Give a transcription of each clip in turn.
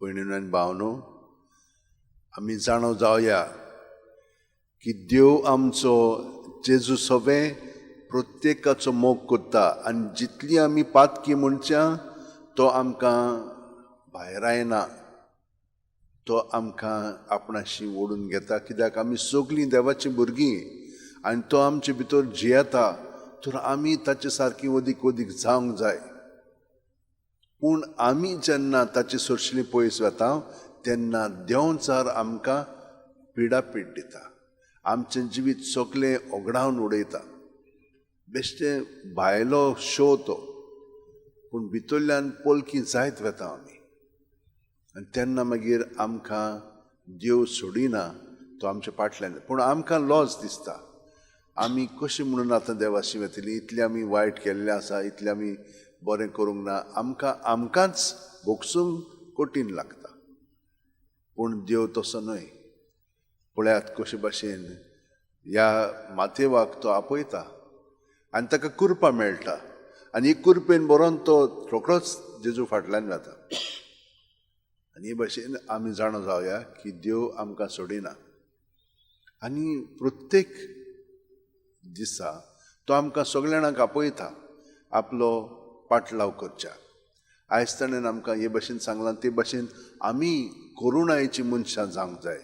भयणीनो आनी भावनो, आमी जाणो जावया की देव आमचो जेजू सगळें प्रत्येकाचो मोग करता आनी जितली आमी पातकी म्हणच्या तो आमकां भायर आयना, तो आमकां आपणाशी ओडून घेता, कित्याक आमी सगळीं देवाचीं भुरगीं आनी तो आमचे भितर जियेता, तर आमी ताचे सारकी ओदीक ओदीक जावंक जाय. पूण आमी जेन्ना ताचे सरशिली पयस वता तेन्ना देंवचार आमकां पिडापीड दिता, आमचें जिवीत सगळें ओगडावन उडयता. बेश्टें भायलो शो तो, पूण भितरल्यान पलकी जायत वता आमी. आनी तेन्ना मागीर आमकां देव सोडिना, तो आमच्या फाटल्यान. पूण आमकां लॉस दिसता, आमी कशें म्हणून आतां देवाशी वतलीं, इतलें आमी वायट केल्लें आसा, इतलें आमी बरें करूंक ना, आमकांच भोगसूंक कठीण लागता. पूण देव तसो न्हय. पळयात कशे भाशेन ह्या माथेवाक तो आपयता आनी ताका कुरपा मेळटा, आनी ही कुरपेन बरोवन तो रोखडोच जेजू फाटल्यान वता. आनी हे भाशेन आमी जाणो जावया की देव आमकां सोडिना. आनी प्रत्येक दिसा तो आमकां सगळ्या जाणांक आपयता आपलो पाटलाव करच्या. आयज ताणें आमकां हे भाशेन सांगलां, ते भाशेन आमी करुणायेचीं मनशां जावंक जाय.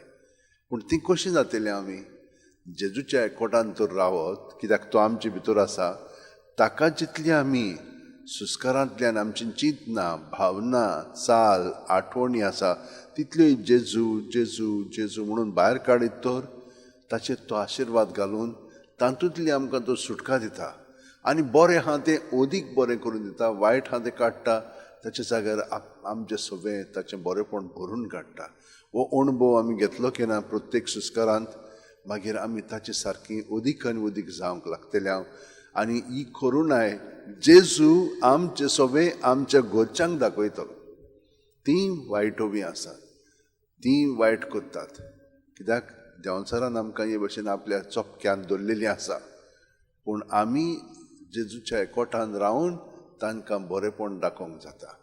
पूण ती कशीं जातलीं आमी? जेजूच्या एकवटान तर रावत, कित्याक तो आमचे भितर आसा. ताका जितली आमी सुस्कारांतल्यान आमची चिंतना, भावना, चाल, आठवणी आसा तितल्यो जेजू जेजू जेजू म्हणून भायर काडीत तर ताचेर तो आशिर्वाद घालून तातूंतली आमकां तो सुटका दिता. आनी बरें आहा तें ओदीक बरें करून दिता, वायट आहा तें काडटा, ताचे जाग्यार आमचें सगळें ताचें बरेंपण भरून काडटा. हो अणभव आमी घेतलो की ना प्रत्येक सुस्कारांत, मागीर आमी ताचे सारकीं ओदीक आनी ओदीक जावंक लागतल्या. आनी ही करुणाय जेजू आमचे सगळें आमच्या घरच्यांक दाखयतलो. तीं वायटोवी आसात, तीं वायट करतात, कित्याक देंवचारान आमकां हे भशेन आपल्या चोपक्यांत दवरलेलीं आसा. पूण आमी जेजूच्या एकवटान रावन तांकां बरेंपण दाखोवंक जाता.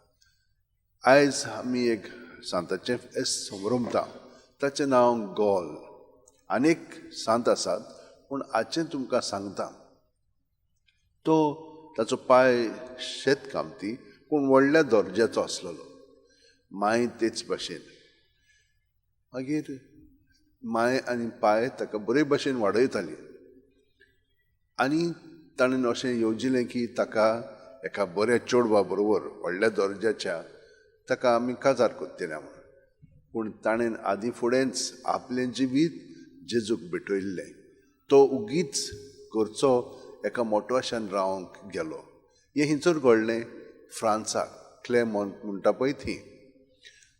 आयज आमी एक सांताचें फेस्त संभ्रमता, ताचें नांव गोल. आनीक सांत आसात, पूण हाचें तुमकां सांगता. ताचो पांय शेतकामती पूण व्हडल्या दर्ज्याचो आसलेलो, माय तेच भाशेन. मागीर माय आनी पांय ताका बरे भाशेन वाडयताली. आनी ताणें अशें येवजिलें की ताका एका बऱ्या चेडवा बरोबर व्हडल्या दर्ज्याच्या ताका आमी काजार करतले म्हणून. पूण ताणें आदीं फुडेंच आपलें जिवीत जेजूक भेटयल्लें. तो उगीच घरचो एका मोटवाशान रावंक गेलो. हें हिंचर घडलें फ्रांसाक, क्लेमॉन्ट म्हणटा पळय थंय.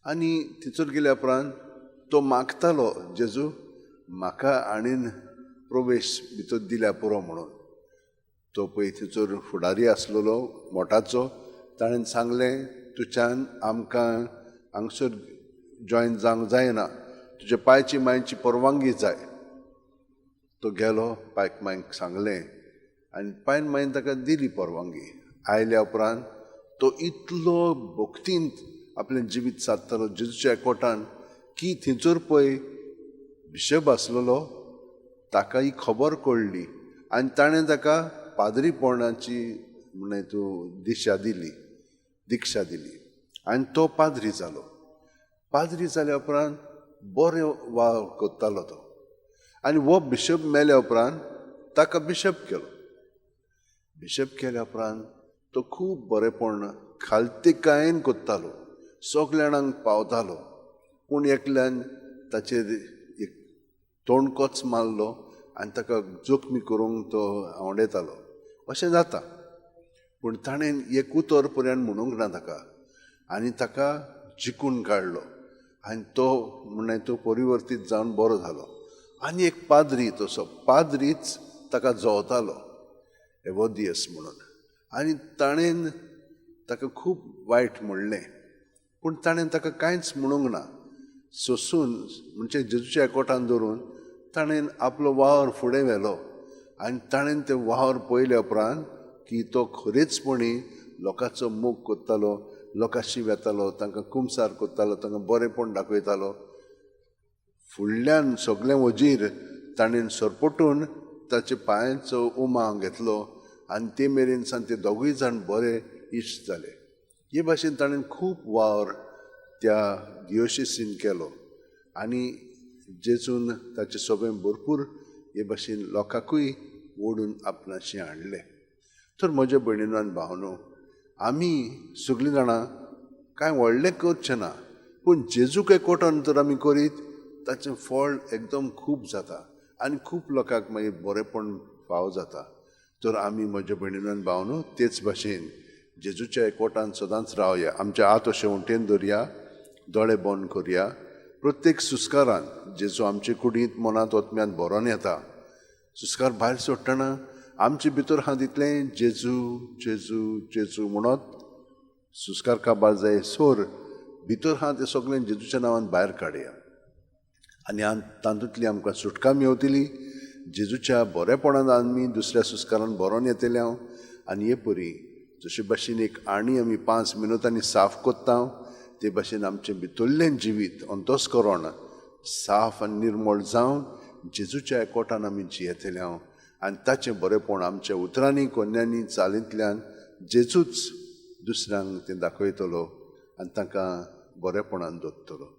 आनी थंयसर गेल्या उपरांत तो मागतालो, जेजू म्हाका आनीन प्रवेश भितर दिल्या पुरो म्हणून. तो पळय थंयसर फुडारी आसलेलो मोठाचो, ताणें सांगलें तुज्यान आमकां हांगसर जॉयन जावंक जायना, तुज्या पांयची मांयची परवानगी जाय. तो गेलो, पांयक मांयक सांगलें आनी पांयन मांयन ताका दिली परवानगी. आयल्या उपरांत तो इतलो भक्तींत आपलें जिवीत सादतालो जेजूच्या एकवटान की थंयसर पळय बिशप आसलेलो ताका ही खबर कळ्ळी आनी ताणें ताका पाद्रीपणाची म्हणून तूं दिशा दिली आनी तो पाद्री जालो. पाद्री जाल्या उपरांत बरें वावर करतालो तो. आनी हो बिशप मेल्या उपरांत ताका बिशप केलो. बिशप केल्या उपरांत तो खूब बरेंपण खालतिकायेन करतालो, सगळ्या जाणांक पावतालो. पूण एकल्यान ताचेर एक तोणकोच मारलो आनी ताका जखमी करूंक तो आवडेतालो. अशें जाता. पूण ताणें एक उतर पर्यंत म्हणूंक ना ताका, आनी ताका जिखून काडलो आनी तो म्हणून तो परिवर्तीत जावन बरो जालो. आनी एक पाद्री तसो पाद्रीच ताका जोवतालो एवोदियस म्हणून. आनी ताणें ताका खूब वायट म्हणलें, पूण ताणें ताका कांयच म्हणूंक ना. सोंसून म्हणजे जेजूच्या एकवटान धरून ताणें आपलो वावर फुडें व्हेलो आनी ताणें तें वावर पळयल्या उपरांत की तो खरेचपणी लोकांचो मोग करतालो, लोकांशी वेतालो, तांकां कुमसार कोत्तालो, तांकां बरेंपण दाखयतालो. फुडल्यान सगळे वजीर ताणें सरपटून ताचे पांयाचो उमा घेतलो आनी ते मेरेन सावन ते दोगूय जाण बरे इश्ट जाले. हे भाशेन ताणें खूब वावर त्या दियोशीसीन केलो आनी जेजून ताचे सोबें भरपूर हे भाशेन लोकांकूय ओडून आपणाशी हाडले. तर म्हज्या भयणीनो आनी भावनो, आमी सगळीं जाणां कांय व्हडलें करचें ना, पूण जेजूक एकवटान तर आमी करीत ताचें फळ एकदम खूब जाता आनी खूब लोकांक मागीर बरेंपण फावो जाता. तर आमी म्हज्या भयणीनो आनी भावनो तेच भाशेन जेजूच्या एकवटान सदांच रावया. आमचे हात अशे वटेन दवरया, दोळे बंद करया. प्रत्येक सुस्कारान जेजू आमचे कुडींत मनांत ओतम्यांत भरोन येता. सुस्कार भायर सोडटना आमचे भितर हात इतलें जेजू जेजू जेजू म्हणत सुस्कार काबार जाय सोर भितर हात हे सगळें जेजूच्या नांवान भायर काडया आनी तातूंतली आमकां सुटका मेवतली. जेजूच्या बरेपणान आमी दुसऱ्या सुस्कारान भरोन येतले हांव. आनी हे परी जशे भाशेन एक आनी आमी 5 मिनटांनी साफ कोत्ता ते भाशेन आमचें भितरलें जिवीत अंतस्करण साफ आनी निर्मळ जावन जेजूच्या एकवटान आमी जियेतले हांव. आनी ताचें बरेंपण आमच्या उतरांनी कोन्यांनी चालींतल्यान जेजूच दुसऱ्यांक तें दाखयतलो आनी तांकां बरेपणान दवरतलो.